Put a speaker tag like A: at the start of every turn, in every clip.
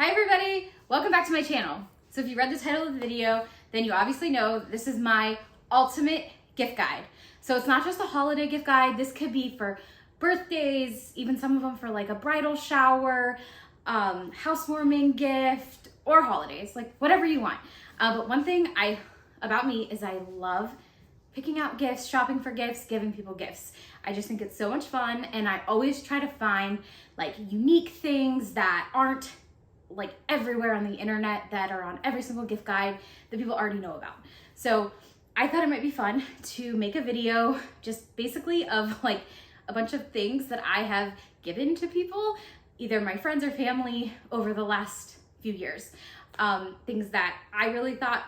A: Hi everybody, welcome back to my channel. So if you read the title of the video, then you obviously know this is my ultimate gift guide. So it's not just a holiday gift guide, this could be for birthdays, even some of them for like a bridal shower, housewarming gift, or holidays, like whatever you want. But one thing about me is I love picking out gifts, shopping for gifts, giving people gifts. I just think it's so much fun, and I always try to find like unique things that aren't like everywhere on the internet, that are on every single gift guide that people already know about. So I thought it might be fun to make a video just basically of like a bunch of things that I have given to people, either my friends or family, over the last few years. Things that I really thought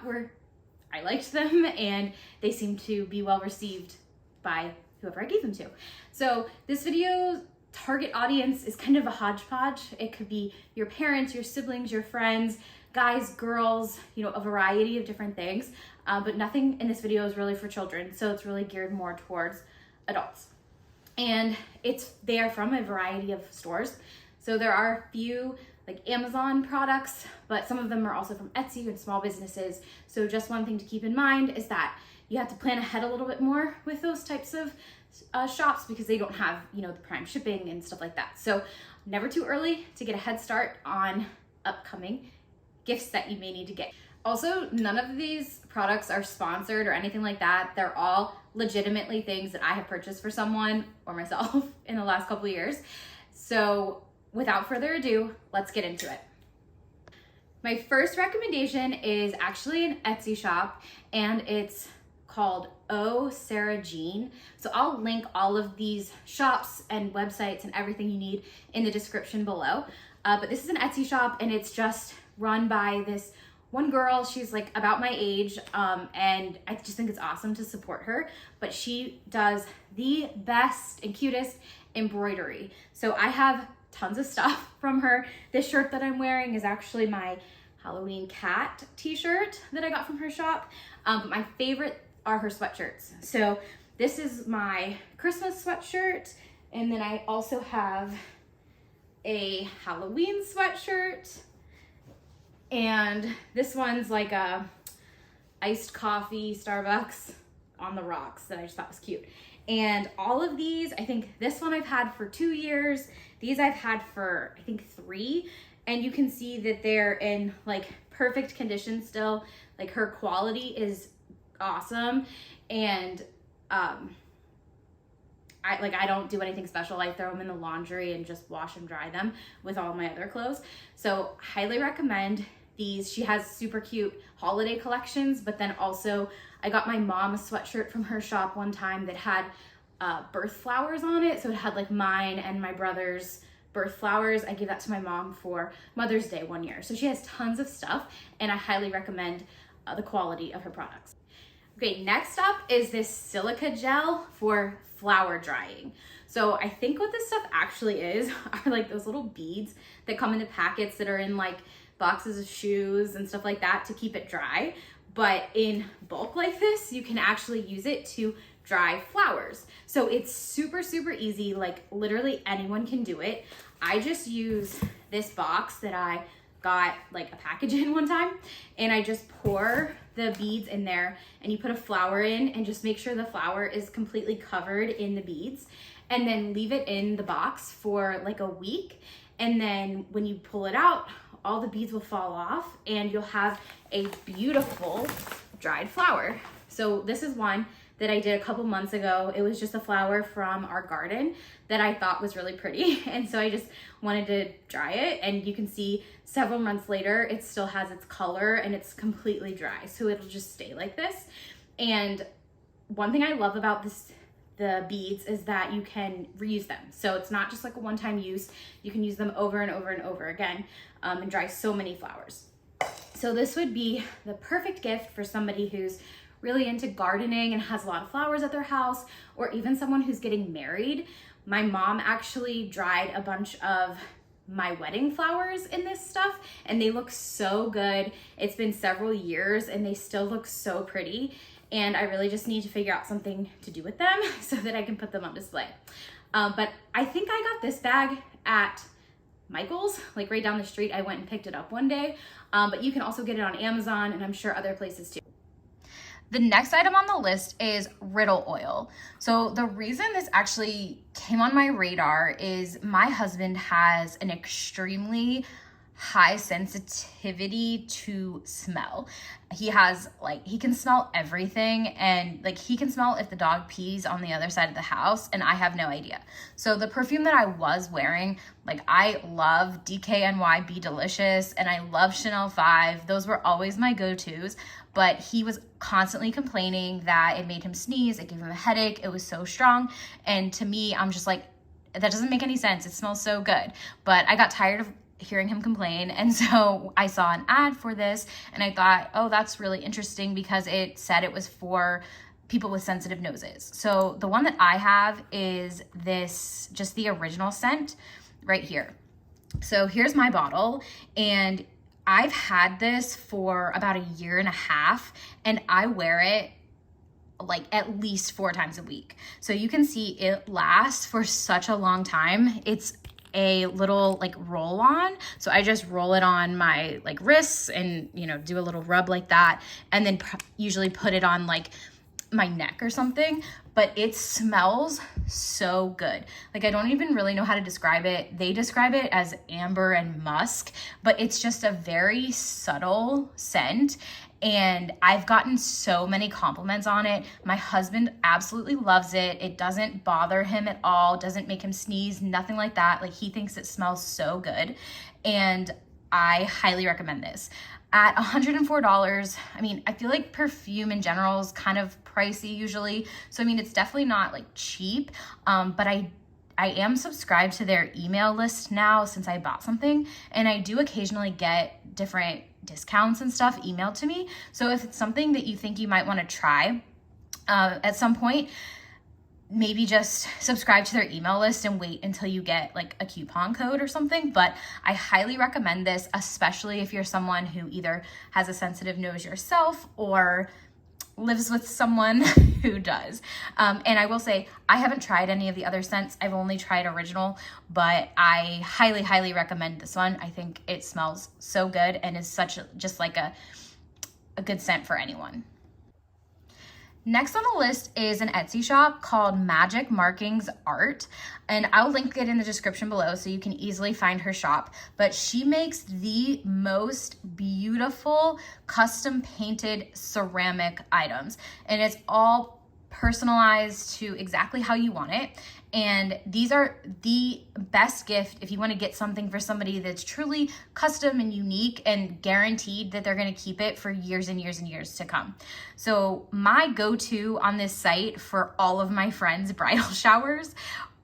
A: I liked them, and they seemed to be well received by whoever I gave them to. So this video target audience is kind of a hodgepodge. It could be your parents, your siblings, your friends, guys, girls, you know, a variety of different things. But nothing in this video is really for children. So it's really geared more towards adults. And they are from a variety of stores. So there are a few like Amazon products, but some of them are also from Etsy and small businesses. So just one thing to keep in mind is that you have to plan ahead a little bit more with those types of shops, because they don't have, you know, the prime shipping and stuff like that. So never too early to get a head start on upcoming gifts that you may need to get. Also, none of these products are sponsored or anything like that. They're all legitimately things that I have purchased for someone or myself in the last couple of years. So without further ado, let's get into it. My first recommendation is actually an Etsy shop, and it's called OhSarahJean. So I'll link all of these shops and websites and everything you need in the description below. But this is an Etsy shop, and it's just run by this one girl. She's like about my age, and I just think it's awesome to support her. But she does the best and cutest embroidery. So I have tons of stuff from her. This shirt that I'm wearing is actually my Halloween cat t-shirt that I got from her shop. But my favorite are her sweatshirts. So this is my Christmas sweatshirt, and then I also have a Halloween sweatshirt, and this one's like a iced coffee Starbucks on the rocks that I just thought was cute. And all of these, I think this one I've had for 2 years. These I've had for, I think, 3. And you can see that they're in like perfect condition still. Like her quality is awesome. And I don't do anything special. I throw them in the laundry and just wash and dry them with all my other clothes. So highly recommend these. She has super cute holiday collections, but then also I got my mom a sweatshirt from her shop one time that had birth flowers on it. So it had like mine and my brother's birth flowers. I gave that to my mom for Mother's Day one year. So she has tons of stuff, and I highly recommend the quality of her products. Okay, next up is this silica gel for flower drying. So I think what this stuff actually is are like those little beads that come in the packets that are in like boxes of shoes and stuff like that to keep it dry. But in bulk like this, you can actually use it to dry flowers. So it's super, super easy. Like literally anyone can do it. I just use this box that I got like a package in one time, and I just pour the beads in there, and you put a flower in and just make sure the flower is completely covered in the beads, and then leave it in the box for like a week. And then when you pull it out, all the beads will fall off, and you'll have a beautiful dried flower. So this is one that I did a couple months ago. It was just a flower from our garden that I thought was really pretty. And so I just wanted to dry it. And you can see several months later, it still has its color and it's completely dry. So it'll just stay like this. And one thing I love about the beads is that you can reuse them. So it's not just like a one-time use. You can use them over and over and over again and dry so many flowers. So this would be the perfect gift for somebody who's really into gardening and has a lot of flowers at their house, or even someone who's getting married. My mom actually dried a bunch of my wedding flowers in this stuff, and they look so good. It's been several years and they still look so pretty, and I really just need to figure out something to do with them so that I can put them on display. But I think I got this bag at Michael's, like right down the street. I went and picked it up one day, but you can also get it on Amazon and I'm sure other places too. The next item on the list is Riddle Oil. So the reason this actually came on my radar is my husband has an extremely high sensitivity to smell. He has like, he can smell everything, and like he can smell if the dog pees on the other side of the house, and I have no idea. So the perfume that I was wearing, like I love DKNY Be Delicious and I love Chanel 5. Those were always my go-tos, but he was constantly complaining that it made him sneeze, it gave him a headache, it was so strong. And to me, I'm just like, that doesn't make any sense. It smells so good. But I got tired of hearing him complain, and so I saw an ad for this and I thought, oh, that's really interesting because it said it was for people with sensitive noses. So the one that I have is this, just the original scent right here. So here's my bottle, and I've had this for about 1.5 years and I wear it like at least 4 times a week. So you can see it lasts for such a long time. It's a little like roll on. So I just roll it on my like wrists and, you know, do a little rub like that. And then usually put it on like my neck or something, but it smells so good. Like I don't even really know how to describe it. They describe it as amber and musk, but it's just a very subtle scent. And I've gotten so many compliments on it. My husband absolutely loves it. It doesn't bother him at all, doesn't make him sneeze, nothing like that. Like he thinks it smells so good. And I highly recommend this. At $104, I mean, I feel like perfume in general is kind of pricey usually. So I mean, it's definitely not like cheap, but I am subscribed to their email list now since I bought something, and I do occasionally get different discounts and stuff emailed to me. So if it's something that you think you might want to try at some point, maybe just subscribe to their email list and wait until you get like a coupon code or something. But I highly recommend this, especially if you're someone who either has a sensitive nose yourself or lives with someone who does. And I will say, I haven't tried any of the other scents. I've only tried original, but I highly, highly recommend this one. I think it smells so good and is such just like a good scent for anyone. Next on the list is an Etsy shop called Magic Markings Art, and I'll link it in the description below so you can easily find her shop. But she makes the most beautiful custom painted ceramic items, and it's all personalized to exactly how you want it. And these are the best gift if you want to get something for somebody that's truly custom and unique and guaranteed that they're going to keep it for years and years and years to come. So my go-to on this site for all of my friends' bridal showers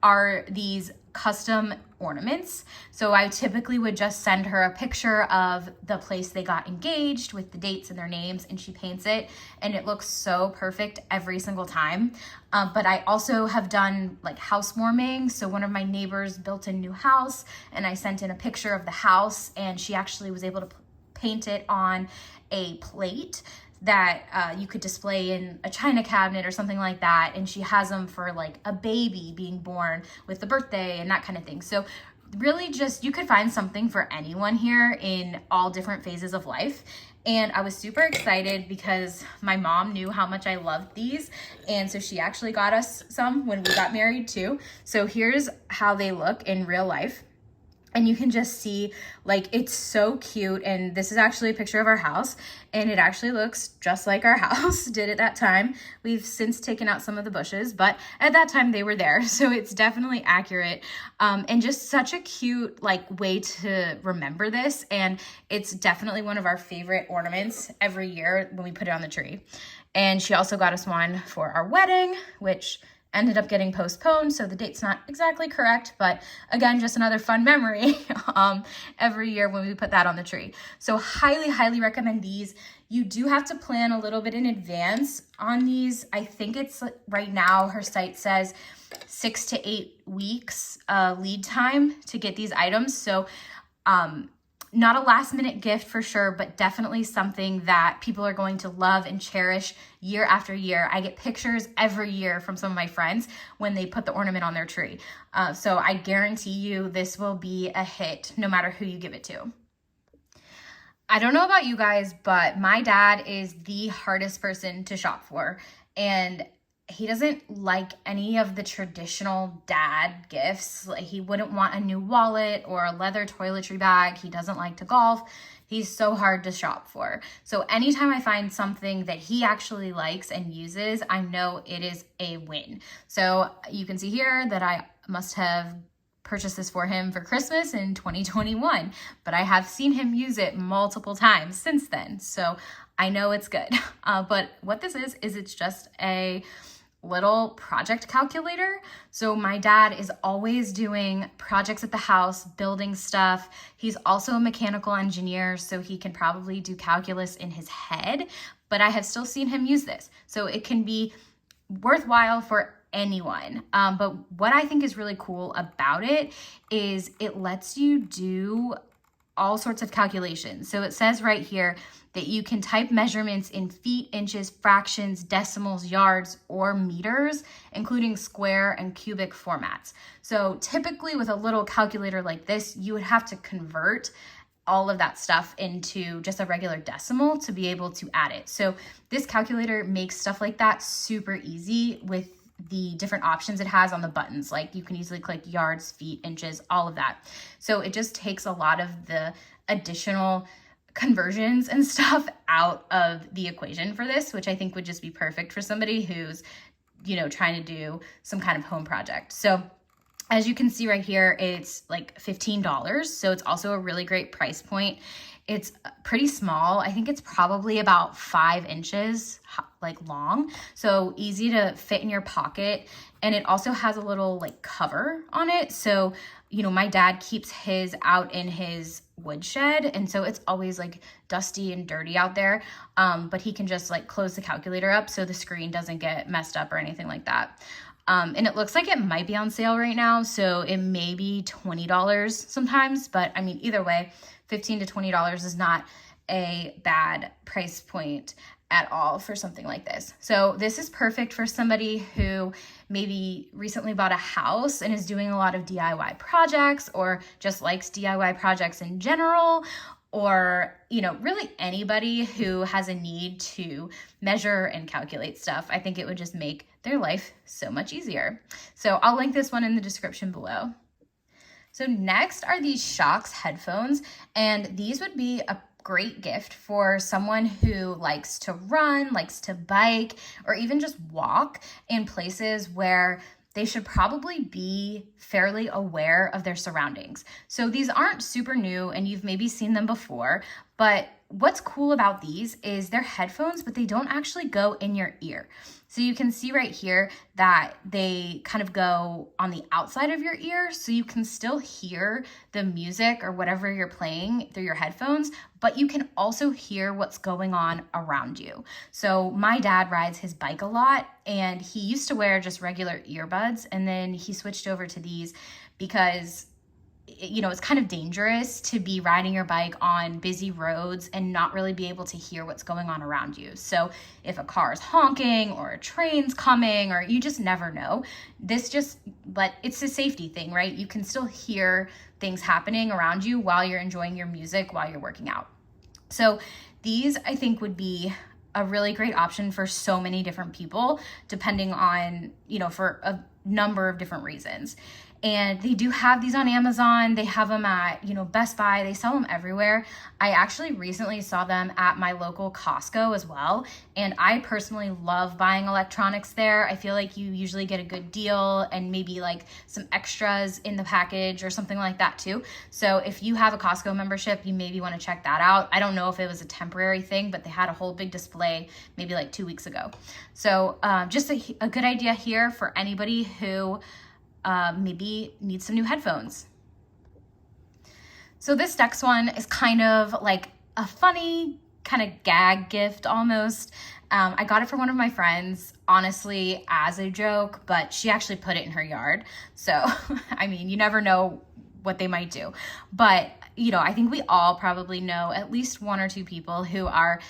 A: are these custom ornaments. So I typically would just send her a picture of the place they got engaged with the dates and their names, and she paints it, and it looks so perfect every single time. But I also have done like housewarming. So one of my neighbors built a new house, and I sent in a picture of the house, and she actually was able to paint it on a plate that you could display in a china cabinet or something like that. And she has them for like a baby being born with the birthday and that kind of thing. So really just, you could find something for anyone here in all different phases of life. And I was super excited because my mom knew how much I loved these. And so she actually got us some when we got married too. So here's how they look in real life. And you can just see, like, it's so cute. And this is actually a picture of our house, and it actually looks just like our house did at that time. We've since taken out some of the bushes, but at that time they were there. So it's definitely accurate. And just such a cute, like, way to remember this. And it's definitely one of our favorite ornaments every year when we put it on the tree. And she also got us one for our wedding, which ended up getting postponed, so the date's not exactly correct, but again, just another fun memory every year when we put that on the tree. So highly, highly recommend these. You do have to plan a little bit in advance on these. I think it's right now, her site says 6 to 8 weeks lead time to get these items. So Not a last minute gift for sure, but definitely something that people are going to love and cherish year after year. I get pictures every year from some of my friends when they put the ornament on their tree. So I guarantee you this will be a hit no matter who you give it to. I don't know about you guys, but my dad is the hardest person to shop for. And he doesn't like any of the traditional dad gifts. Like, he wouldn't want a new wallet or a leather toiletry bag. He doesn't like to golf. He's so hard to shop for. So anytime I find something that he actually likes and uses, I know it is a win. So you can see here that I must have purchased this for him for Christmas in 2021, but I have seen him use it multiple times since then. So I know it's good. But what this is it's just a little project calculator. So my dad is always doing projects at the house, building stuff. He's also a mechanical engineer, so he can probably do calculus in his head, but I have still seen him use this. So it can be worthwhile for anyone. But what I think is really cool about it is it lets you do all sorts of calculations. So it says right here that you can type measurements in feet, inches, fractions, decimals, yards, or meters, including square and cubic formats. So typically with a little calculator like this, you would have to convert all of that stuff into just a regular decimal to be able to add it. So this calculator makes stuff like that super easy with the different options it has on the buttons. Like, you can easily click yards, feet, inches, all of that. So it just takes a lot of the additional conversions and stuff out of the equation for this, which I think would just be perfect for somebody who's, you know, trying to do some kind of home project. So as you can see right here, it's like $15. So it's also a really great price point. It's pretty small. I think it's probably about 5 inches like long. So easy to fit in your pocket. And it also has a little like cover on it. So, you know, my dad keeps his out in his woodshed. And so it's always like dusty and dirty out there. But he can just like close the calculator up so the screen doesn't get messed up or anything like that. And it looks like it might be on sale right now. So it may be $20 sometimes, but I mean, either way, $15 to $20 is not a bad price point at all for something like this. So this is perfect for somebody who maybe recently bought a house and is doing a lot of DIY projects, or just likes DIY projects in general, or, you know, really anybody who has a need to measure and calculate stuff. I think it would just make their life so much easier. So I'll link this one in the description below. So next are these SHOKZ headphones, and these would be a great gift for someone who likes to run, likes to bike, or even just walk in places where they should probably be fairly aware of their surroundings. So these aren't super new and you've maybe seen them before, but what's cool about these is they're headphones, but they don't actually go in your ear. So you can see right here that they kind of go on the outside of your ear, so you can still hear the music or whatever you're playing through your headphones, but you can also hear what's going on around you. So my dad rides his bike a lot, and he used to wear just regular earbuds, and then he switched over to these because, you know, it's kind of dangerous to be riding your bike on busy roads and not really be able to hear what's going on around you. So if a car is honking or a train's coming, or you just never know, but it's a safety thing, right? You can still hear things happening around you while you're enjoying your music, while you're working out. So these, I think, would be a really great option for so many different people, depending on, you know, for a number of different reasons. And they do have these on Amazon. They have them at, you know, Best Buy. They sell them everywhere. I actually recently saw them at my local Costco as well. And I personally love buying electronics there. I feel like you usually get a good deal and maybe like some extras in the package or something like that too. So if you have a Costco membership, you maybe want to check that out. I don't know if it was a temporary thing, but they had a whole big display maybe like 2 weeks ago. So just a good idea here for anybody who maybe need some new headphones. So this next one is kind of like a funny kind of gag gift almost. I got it for one of my friends, honestly, as a joke, but she actually put it in her yard. So, I mean, you never know what they might do. But you know, I think we all probably know at least one or two people who are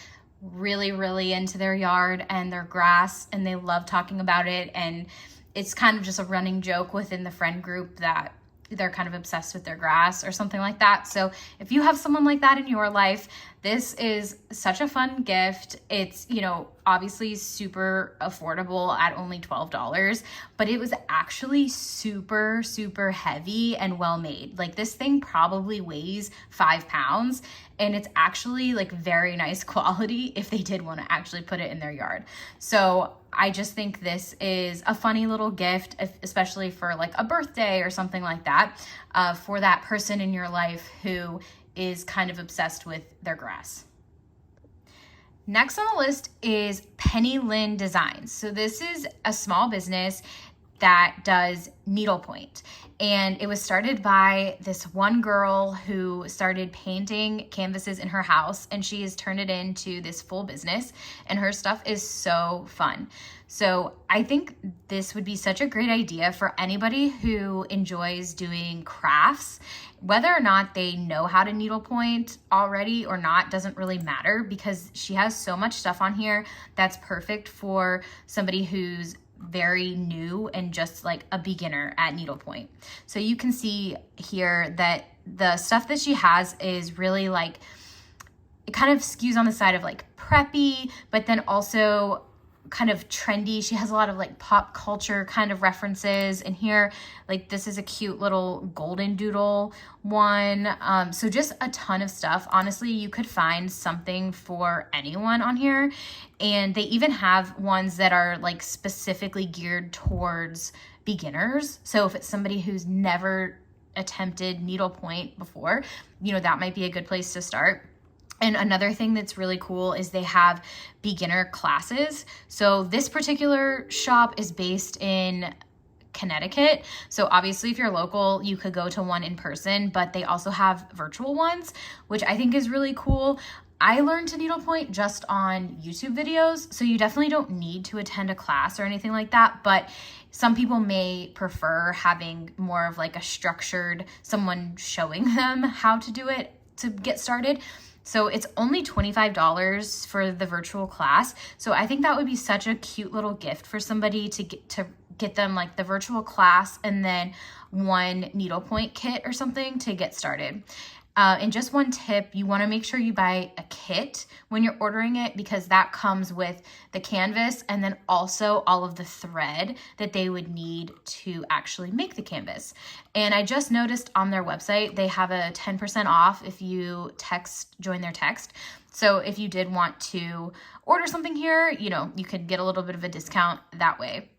A: really, really into their yard and their grass, and they love talking about it. And it's kind of just a running joke within the friend group that they're kind of obsessed with their grass or something like that. So if you have someone like that in your life, this is such a fun gift. It's, you know, obviously super affordable at only $12, but it was actually super, super heavy and well made. Like, this thing probably weighs 5 pounds, and it's actually like very nice quality if they did want to actually put it in their yard. So I just think this is a funny little gift, especially for like a birthday or something like that, for that person in your life who is kind of obsessed with their grass. Next on the list is Penny Linn Designs. So this is a small business that does needlepoint. And it was started by this one girl who started painting canvases in her house, and she has turned it into this full business, and her stuff is so fun. So I think this would be such a great idea for anybody who enjoys doing crafts. Whether or not they know how to needlepoint already or not doesn't really matter, because she has so much stuff on here that's perfect for somebody who's very new and just like a beginner at needlepoint. So you can see here that the stuff that she has is really like, it kind of skews on the side of like preppy, but then also kind of trendy. She has a lot of like pop culture kind of references in here. Like, this is a cute little golden doodle one. So just a ton of stuff. Honestly, you could find something for anyone on here. And they even have ones that are like specifically geared towards beginners. So if it's somebody who's never attempted needlepoint before, you know, that might be a good place to start. And another thing that's really cool is they have beginner classes. So this particular shop is based in Connecticut. So obviously if you're local, you could go to one in person, but they also have virtual ones, which I think is really cool. I learned to needlepoint just on YouTube videos, so you definitely don't need to attend a class or anything like that, but some people may prefer having more of like a structured, someone showing them how to do it to get started. So it's only $25 for the virtual class. So I think that would be such a cute little gift for somebody to get them like the virtual class and then one needlepoint kit or something to get started. And just one tip, you want to make sure you buy a kit when you're ordering it, because that comes with the canvas and then also all of the thread that they would need to actually make the canvas. And I just noticed on their website, they have a 10% off if you join their text. So if you did want to order something here, you know, you could get a little bit of a discount that way.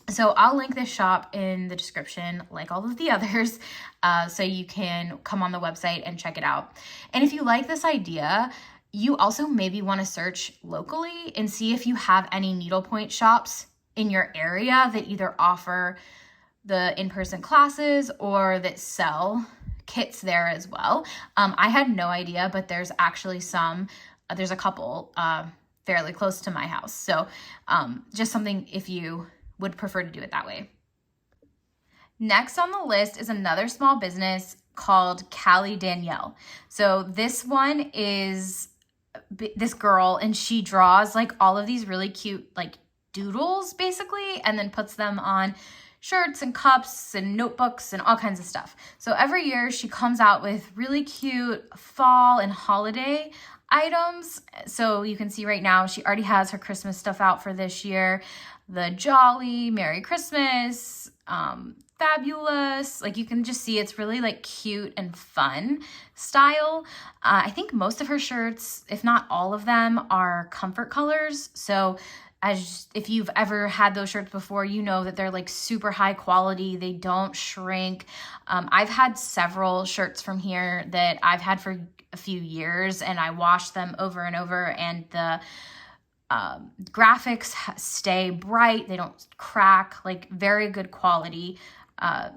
A: So I'll link this shop in the description, like all of the others, so you can come on the website and check it out. And if you like this idea, you also maybe want to search locally and see if you have any needlepoint shops in your area that either offer the in-person classes or that sell kits there as well. I had no idea, but there's actually there's a couple fairly close to my house. So just something if you would prefer to do it that way. Next on the list is another small business called Callie Danielle. So this one is this girl, and she draws like all of these really cute like doodles basically, and then puts them on shirts and cups and notebooks and all kinds of stuff. So every year she comes out with really cute fall and holiday items. So you can see right now she already has her Christmas stuff out for this year. The Jolly, Merry Christmas, Fabulous. Like, you can just see it's really like cute and fun style. I think most of her shirts, if not all of them, are comfort colors. So if you've ever had those shirts before, you know that they're like super high quality. They don't shrink. I've had several shirts from here that I've had for a few years, and I wash them over and over, and the graphics stay bright. They don't crack, like very good quality.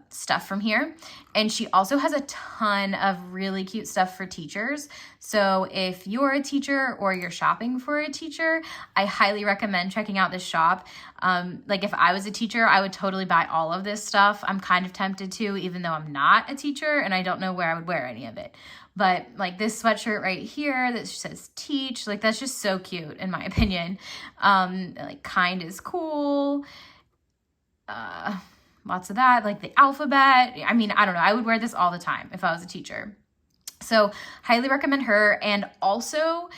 A: stuff from here. And she also has a ton of really cute stuff for teachers. So if you're a teacher or you're shopping for a teacher, I highly recommend checking out this shop. Like if I was a teacher, I would totally buy all of this stuff. I'm kind of tempted to, even though I'm not a teacher and I don't know where I would wear any of it. But like this sweatshirt right here that says teach, like that's just so cute in my opinion. Like kind is cool. Lots of that, like the alphabet. I mean, I don't know. I would wear this all the time if I was a teacher. So highly recommend her. And also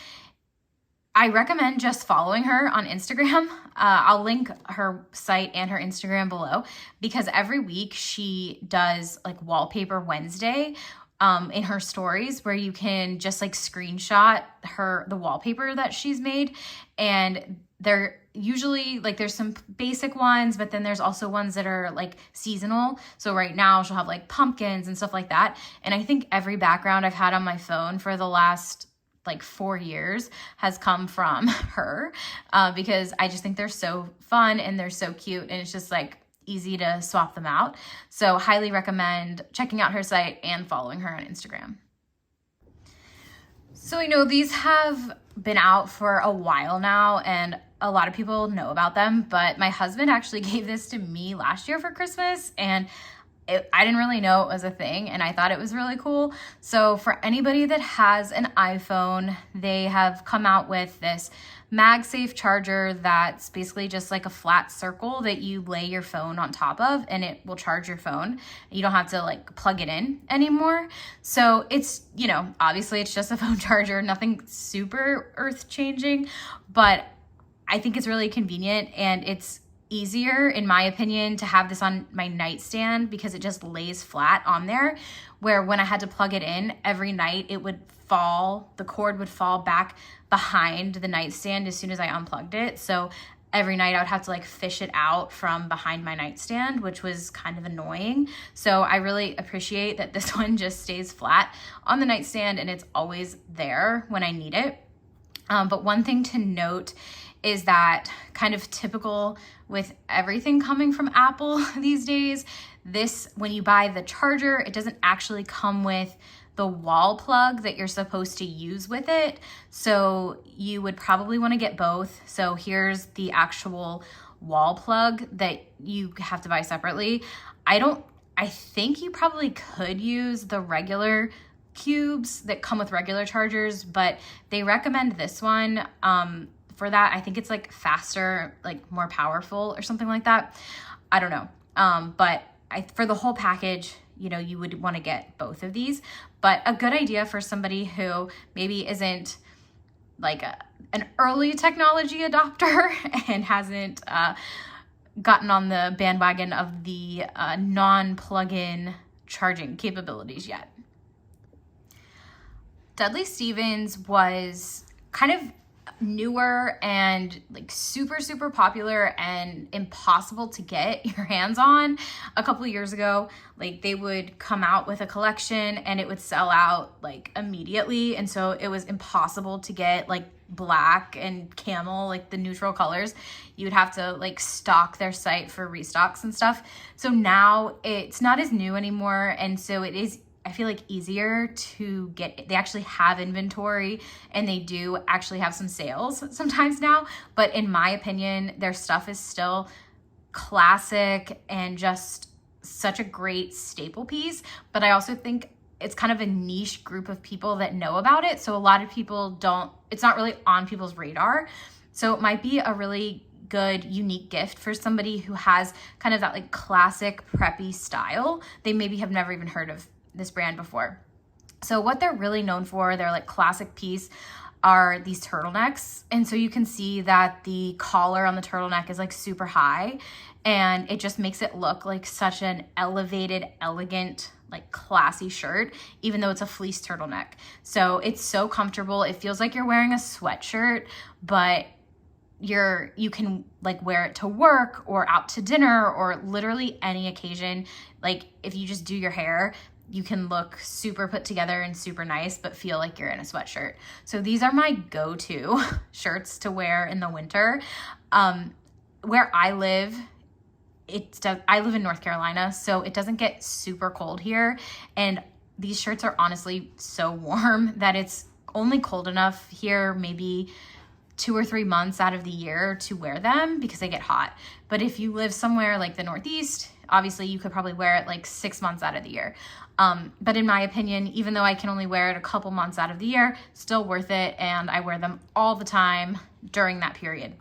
A: I recommend just following her on Instagram. I'll link her site and her Instagram below because every week she does like Wallpaper Wednesday in her stories where you can just like screenshot the wallpaper that she's made. And they're usually like there's some basic ones, but then there's also ones that are like seasonal. So right now she'll have like pumpkins and stuff like that. And I think every background I've had on my phone for the last like 4 years has come from her because I just think they're so fun and they're so cute and it's just like easy to swap them out. So highly recommend checking out her site and following her on Instagram. So I know these have been out for a while now and a lot of people know about them, but my husband actually gave this to me last year for Christmas and I didn't really know it was a thing and I thought it was really cool. So for anybody that has an iPhone, they have come out with this MagSafe charger that's basically just like a flat circle that you lay your phone on top of and it will charge your phone. You don't have to like plug it in anymore. So it's, you know, obviously it's just a phone charger, nothing super earth-changing, but I think it's really convenient and it's easier, in my opinion, to have this on my nightstand because it just lays flat on there, where when I had to plug it in every night, the cord would fall back behind the nightstand as soon as I unplugged it. So every night I would have to like fish it out from behind my nightstand, which was kind of annoying. So I really appreciate that this one just stays flat on the nightstand and it's always there when I need it. But one thing to note is that kind of typical with everything coming from Apple these days, when you buy the charger, it doesn't actually come with the wall plug that you're supposed to use with it. So you would probably want to get both. So here's the actual wall plug that you have to buy separately. I think you probably could use the regular cubes that come with regular chargers, but they recommend this one. For that, I think it's like faster, like more powerful or something like that. I don't know. But for the whole package, you know, you would want to get both of these. But a good idea for somebody who maybe isn't like an early technology adopter and hasn't gotten on the bandwagon of the non-plug-in charging capabilities yet. Dudley Stevens was kind of newer and like super popular and impossible to get your hands on a couple of years ago. Like they would come out with a collection and it would sell out like immediately, and so it was impossible to get like black and camel, like the neutral colors. You would have to like stalk their site for restocks and stuff. So now it's not as new anymore, and so it is, I feel like, easier to get. They actually have inventory and they do actually have some sales sometimes now, but in my opinion, their stuff is still classic and just such a great staple piece. But I also think it's kind of a niche group of people that know about it. So a lot of people it's not really on people's radar. So it might be a really good, unique gift for somebody who has kind of that like classic preppy style. They maybe have never even heard of this brand before. So what they're really known for, their like classic piece, are these turtlenecks. And so you can see that the collar on the turtleneck is like super high and it just makes it look like such an elevated, elegant, like classy shirt, even though it's a fleece turtleneck. So it's so comfortable. It feels like you're wearing a sweatshirt, but you can like wear it to work or out to dinner or literally any occasion. Like if you just do your hair, you can look super put together and super nice, but feel like you're in a sweatshirt. So these are my go-to shirts to wear in the winter. Where I live, I live in North Carolina, so it doesn't get super cold here. And these shirts are honestly so warm that it's only cold enough here maybe 2 or 3 months out of the year to wear them because they get hot. But if you live somewhere like the Northeast, obviously you could probably wear it like 6 months out of the year. But in my opinion, even though I can only wear it a couple months out of the year, still worth it. And I wear them all the time during that period.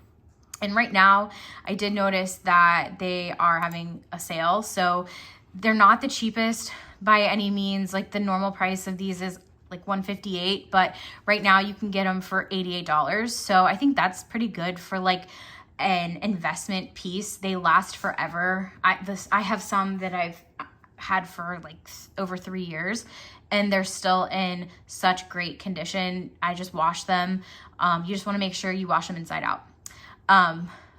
A: And right now I did notice that they are having a sale. So they're not the cheapest by any means. Like the normal price of these is like $158, but right now you can get them for $88. So I think that's pretty good for like an investment piece. They last forever. I have some that I've had for like over 3 years and they're still in such great condition. I just wash them. You just want to make sure you wash them inside out.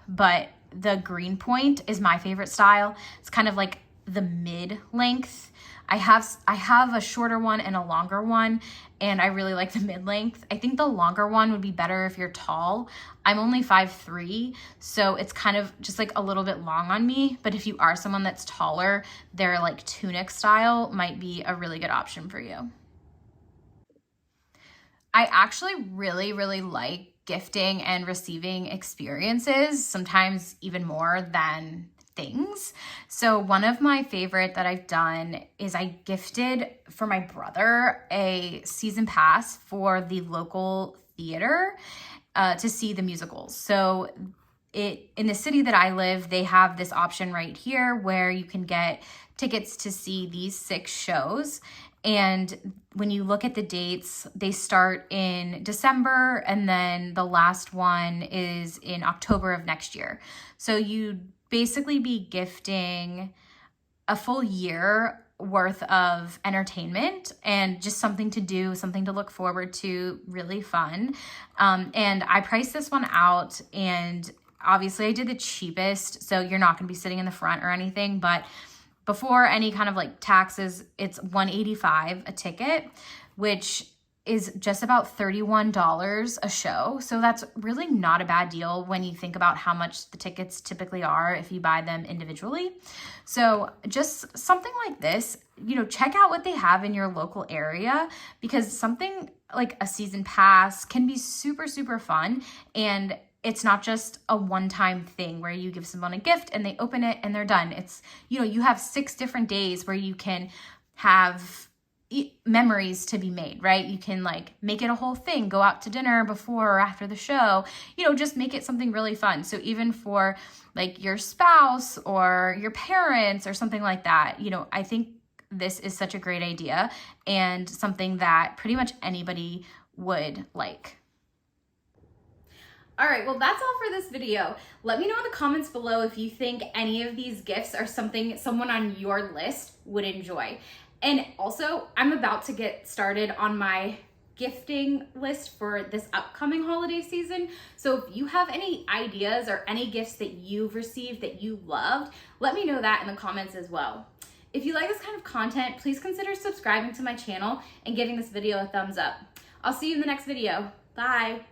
A: But the green point is my favorite style. It's kind of like the mid length. I have a shorter one and a longer one, and I really like the mid length. I think the longer one would be better if you're tall. I'm only 5'3", so it's kind of just like a little bit long on me. But if you are someone that's taller, their like tunic style might be a really good option for you. I actually really, really like gifting and receiving experiences, sometimes even more than things. So one of my favorite that I've done is I gifted for my brother a season pass for the local theater to see the musicals. So in the city that I live, they have this option right here where you can get tickets to see these 6 shows. And when you look at the dates, they start in December and then the last one is in October of next year. So you'd basically be gifting a full year worth of entertainment and just something to do, something to look forward to, really fun. And I priced this one out, and obviously I did the cheapest, so you're not going to be sitting in the front or anything, but before any kind of like taxes, it's $185 a ticket, which is just about $31 a show. So that's really not a bad deal when you think about how much the tickets typically are if you buy them individually. So just something like this, you know, check out what they have in your local area, because something like a season pass can be super, super fun. And it's not just a one-time thing where you give someone a gift and they open it and they're done. It's, you know, you have 6 different days where you can have memories to be made, right? You can like make it a whole thing, go out to dinner before or after the show, you know, just make it something really fun. So even for like your spouse or your parents or something like that, you know, I think this is such a great idea and something that pretty much anybody would like. All right, well, that's all for this video. Let me know in the comments below if you think any of these gifts are something someone on your list would enjoy. And also, I'm about to get started on my gifting list for this upcoming holiday season. So if you have any ideas or any gifts that you've received that you loved, let me know that in the comments as well. If you like this kind of content, please consider subscribing to my channel and giving this video a thumbs up. I'll see you in the next video. Bye.